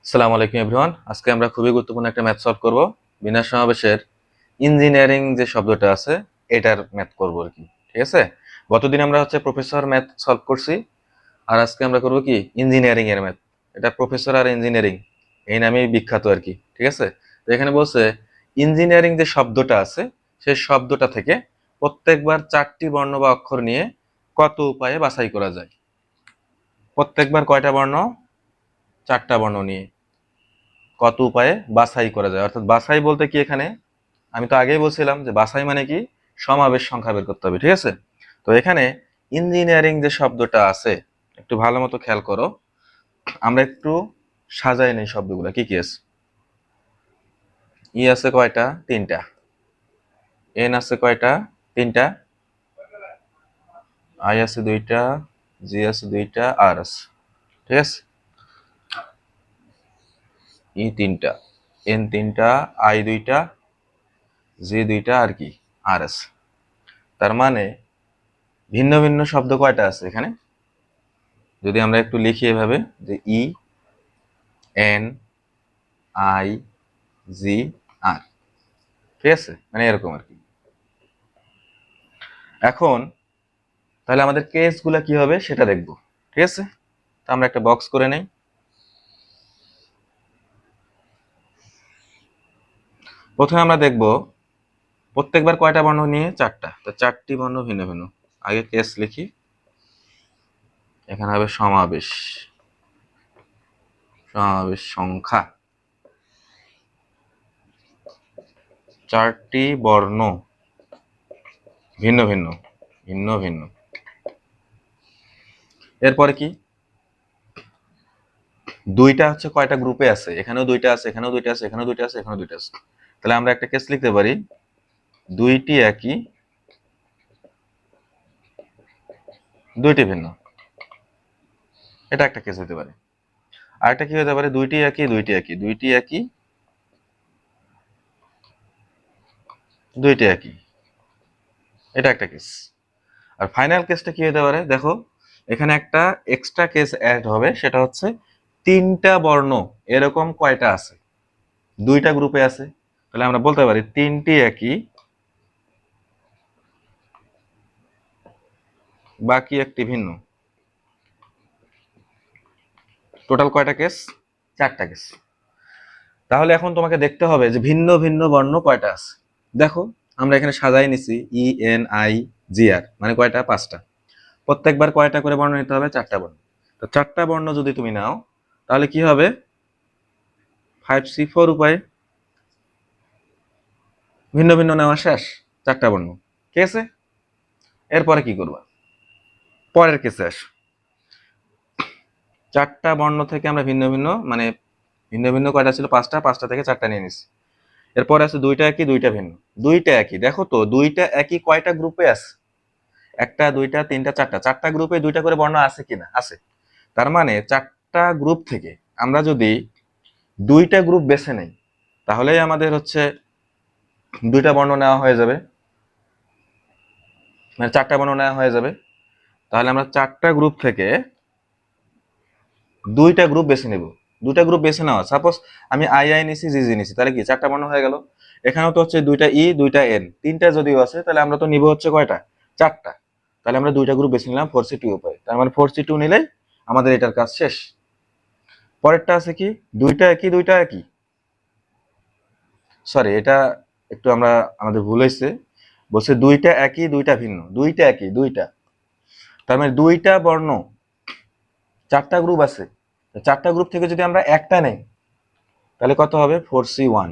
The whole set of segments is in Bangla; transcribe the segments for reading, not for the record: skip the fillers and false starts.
আসসালামু আলাইকুম এভরিওয়ান। আজকে আমরা খুবই গুরুত্বপূর্ণ একটা ম্যাথ সলভ করব। বিন্যাস সমাবেশের ইঞ্জিনিয়ারিং যে শব্দটা আছে এটার ম্যাথ করব আর কি। ঠিক আছে, গতদিন আমরা প্রফেসর ম্যাথ সলভ করছি, আর আজকে আমরা করব কি ইঞ্জিনিয়ারিং এর ম্যাথ। এটা প্রফেসর আর ইঞ্জিনিয়ারিং এই নামেই বিখ্যাত আর কি। ঠিক আছে, তো এখানে বলছে ইঞ্জিনিয়ারিং যে শব্দটা আছে সেই শব্দটা থেকে প্রত্যেকবার 4টি বর্ণ বা অক্ষর নিয়ে কত উপায়ে বাছাই করা যায়। প্রত্যেকবার কয়টা বর্ণ? 4টা বর্ণ নিয়ে কত উপায়ে বাছাই করা যায়। অর্থাৎ বাছাই বলতে কি, এখানে আমি তো আগেই বলছিলাম যে বাছাই মানে কি সমাবেশ সংখ্যা বের করতে হবে। ঠিক আছে, তো এখানে ইঞ্জিনিয়ারিং যে শব্দটা আছে একটু ভালো মতো খেয়াল করো। আমরা একটু সাজাই নেই শব্দগুলো কি কি আছে। ই আছে কয়টা? 3টা। এন আছে কয়টা? 3টা। আই আছে 2টা, জি আছে 2টা, আর আছে। ঠিক আছে, ই 3টা, এন 3টা, আই 2টা, জি 2টা, আর কি আর আছে। তার মানে ভিন্ন ভিন্ন শব্দ কয়টা আছে এখানে? যদি আমরা একটু লিখি এভাবে যে ই, এন, আই, জি, আর। ঠিক আছে, মানে এরকম আর কি। এখন তাহলে আমাদের কেস গুলা কি হবে সেটা দেখবো। ঠিক আছে, তো আমরা একটা বক্স করে নেই। প্রথমে আমরা দেখব প্রত্যেকবার কয়টা বর্ণ নিয়ে? 4টা। তো 4টি বর্ণ ভিন্ন ভিন্ন। আগে কেস লিখি, এখানে হবে সমাবেশ, সমাবেশ সংখ্যা। 4টি বর্ণ ভিন্ন ভিন্ন, ভিন্ন ভিন্ন। এরপরে কি? 2টা কয়টা গ্রুপে আছে? এখানেও 2টা আছে, এখানেও 2টা আছে, এখানেও 2টা আছে, এখানেও 2টা আছে। তাহলে আমরা একটা কেস লিখতে পারি, 2টি একই, 2টি ভিন্ন। এটা একটা কেস হতে পারে। আরেকটা কি হতে পারে, 2টি একই, 2টি একই, 2টি একই, 2টি একই। এটা একটা কেস। আর ফাইনাল কেসটা কি হতে পারে দেখো, এখানে একটা এক্সট্রা কেস অ্যাড হবে, সেটা হচ্ছে 3টা বর্ণ এরকম কয়টা আছে? 2টা গ্রুপে আছে। তাহলে আমরা বলতে পারি 3টি একই, বাকি একটি ভিন্ন। টোটাল কয়টা কেস? 4টা কেস। তাহলে এখন তোমাকে দেখতে হবে যে ভিন্ন ভিন্ন বর্ণ কয়টা আছে। দেখো আমরা এখানে সাজাই নিছি ই, এন, আই, জি, আর, মানে কয়টা? 5টা। প্রত্যেকবার কয়টা করে বর্ণ নিতে হবে? 4টা বর্ণ। তো 4টা বর্ণ যদি তুমি নাও তাহলে কি হবে? 5C4 উপায়ে ভিন্ন ভিন্ন নেওয়া শেষ। 4টা বর্ণ। ঠিক আছে, এরপরে কি করবা? পরের কেসে আস। 4টা বর্ণ থেকে আমরা ভিন্ন ভিন্ন, মানে ভিন্ন ভিন্ন কয়টা ছিল? 5টা। 5টা থেকে 4টা নিয়ে নিছি। এরপরে আছে 2টা একই, 2টা ভিন্ন। 2টা একই, দেখো তো 2টা একই কয়টা গ্রুপে আছে? 1টা, 2টা, 3টা, 4টা। 4টা গ্রুপে 2টা করে বর্ণ আছে কিনা? আছে। তার মানে 4টা গ্রুপ থেকে আমরা যদি 2টা গ্রুপ বেছে নেই তাহলেই আমাদের 2টা বর্ণ নেওয়া হয়ে যাবে, মানে 4টা বর্ণ নেওয়া হয়ে যাবে। তাহলে আমরা 4টা গ্রুপ থেকে 2টা গ্রুপ বেছে নেব। 2টা গ্রুপ বেছে নেওয়া, সাপোজ আমি আই আই নিছি, জি জি নিছি, তাহলে কি 4টা বর্ণ হয়ে গেল। এখানেও তো 2টা ই, 2টা এন, 3টা যদিও আছে, তাহলে আমরা তো নিব কয়টা? 4টা। তাহলে আমরা 2টা গ্রুপ বেছে নিলাম 4C2 উপায়। তার মানে 4C2 নিলেই আমাদের এটার কাজ শেষ। পরেরটা আছে কি? 2টা একই, 2টা একই, সরি এটা একটু আমাদের ভুল হয়েছে। বলছে 2টা একই, 2টা ভিন্ন। 2টা একই, 2টা, তার মানে 2টা বর্ণ, 4টা গ্রুপ আছে। 4টা গ্রুপ থেকে যদি আমরা একটা নেই তাহলে কত হবে? 4C1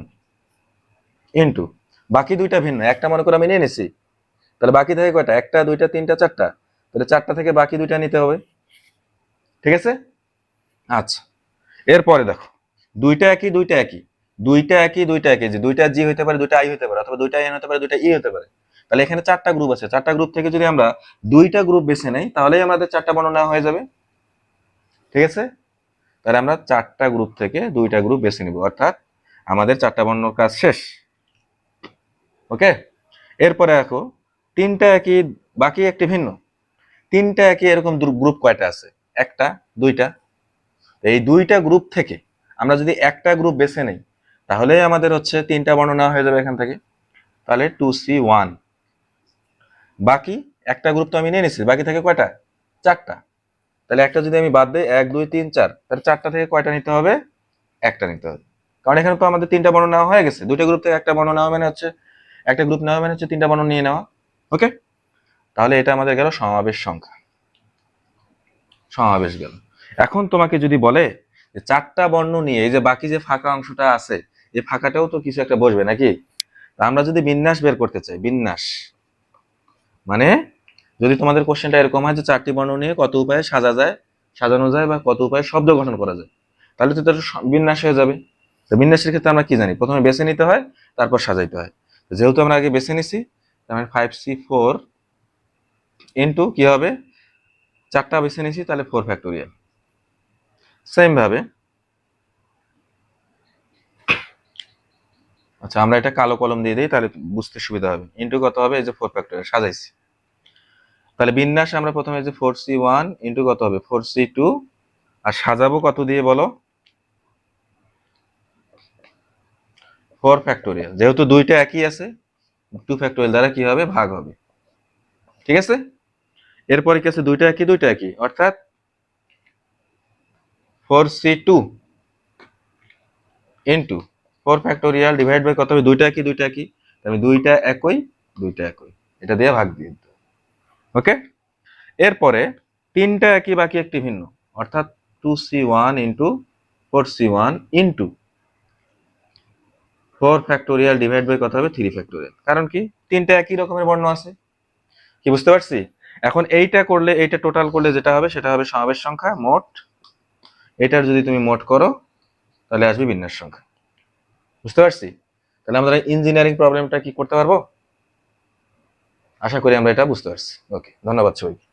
ইন্টু বাকি 2টা ভিন্ন। একটা মনে করে আমি নিয়ে নিছি, তাহলে বাকি থাকে কয়টা? 1টা, 2টা, 3টা, 4টা। তাহলে 4টা থেকে বাকি 2টা নিতে হবে। ঠিক আছে, আচ্ছা। এরপরে দেখো 2টা একই, 2টা একই, 2টা একই, 2টা একই, যে 2টা জি হতে পারে, 2টা আই হতে পারে, অথবা 2টা এন হতে পারে, 2টা ই হতে পারে। তাহলে এখানে 4টা গ্রুপ আছে। 4টা গ্রুপ থেকে যদি আমরা 2টা গ্রুপ বেছে নেই তাহলেই আমাদের 4টা বর্ণনা হয়ে যাবে। ঠিক আছে, তাহলে আমরা 4টা গ্রুপ থেকে 2টা গ্রুপ বেছে নিব, অর্থাৎ আমাদের 4টা বর্ণর কাজ শেষ। ওকে, এরপরে দেখো 3টা একই, বাকি একটি ভিন্ন। 3টা একই এরকম গ্রুপ কয়টা আছে? 1টা, 2টা। এই 2টা গ্রুপ থেকে আমরা যদি একটা গ্রুপ বেছে নেই তাহলে আমাদের হচ্ছে 3টা বর্ণ নেওয়া হয়ে যাবে এখান থেকে, তাহলে 2C1। বাকি একটা গ্রুপ তো আমি নিয়ে নিচ্ছি, বাকি থেকে কয়টা? 4টা। তাহলে একটা যদি আমি বাদ দিই, 1 2 3 4, তাহলে 4টা থেকে কয়টা নিতে হবে? একটা নিতে হবে, কারণ এখানে তো আমাদের 3টা বর্ণ নেওয়া হয়ে গেছে। দুটো গ্রুপ থেকে একটা বর্ণ নেওয়া মানে হচ্ছে, একটা গ্রুপ নেওয়া মানে হচ্ছে 3টা বর্ণ নিয়ে নেওয়া। ওকে, তাহলে এটা আমাদের গেল সমাবেশ সংখ্যা, সমাবেশ গেল। এখন তোমাকে যদি বলে যে 4টা বর্ণ নিয়ে এই যে বাকি যে ফাঁকা অংশটা আছে, এই ফাঁকাটাও তো কিছু একটা বসবে নাকি? তা আমরা যদি বিন্যাস বের করতে চাই, বিন্যাস মানে যদি তোমাদের কোশ্চেনটা এরকম হয় যে 4টি বর্ণ নিয়ে কত উপায়ে সাজানো যায় বা কত উপায়ে শব্দ গঠন করা যায়, তাহলে তো এটা বিন্যাস হয়ে যাবে। তো বিন্যাসের ক্ষেত্রে আমরা কি জানি? প্রথমে বেছে নিতে হয়, তারপর সাজাইতে হয়। যেহেতু আমরা আগে বেছে নিছি, তার মানে 5C4 ইন্টু কি হবে, 4টা বেছে নিছি, তাহলে 4 ফ্যাক্টোরিয়াল। সেম ভাবে আচ্ছা, আমরা এটা কালো কলম দিয়ে দিই, তাহলে বুঝতে সুবিধা হবে। ইন্টু কত হবে, এই যে 4 ফ্যাক্টোরিয়াল সাজাইছি। তাহলে বিন্যাস আমরা প্রথমে যে 4C1 ইন্টু কত হবে, 4C2, আর সাজাবো কত দিয়ে বলো, 4 ফ্যাক্টোরিয়াল। যেহেতু দুইটা একই আছে, 2 ফ্যাক্টোরিয়াল দ্বারা কি হবে, ভাগ হবে। ঠিক আছে, এরপরে কি আছে, দুইটা একই, অর্থাৎ 4C2 into 4 factorial divide by কত হবে, দুইটা একই, তাহলে দুইটা একই, এটা দিয়ে ভাগ দিয়ে দিতে। ওকে, এরপরে 3টা একই বাকি একটি ভিন্ন, অর্থাৎ 2C1 into 4C1 into 4 factorial divide by কত হবে, 3 ফ্যাক্টোরিয়াল। কারণ কি, 3টা একই রকমের বর্ণ আছে। কি বুঝতে পারছি? এখন এইটা করলে, এইটা টোটাল করলে যেটা হবে সেটা হবে সমাবেশ সংখ্যা মোট। এটার যদি তুমি মোট করো তাহলে আসবে বিন্যাস সংখ্যা। বুঝতে পারছি? তাহলে আমরা ইঞ্জিনিয়ারিং প্রবলেমটা কি করতে পারবো? আশা করি আমরা এটা বুঝতে পারছি। ওকে, ধন্যবাদ সবাইকে।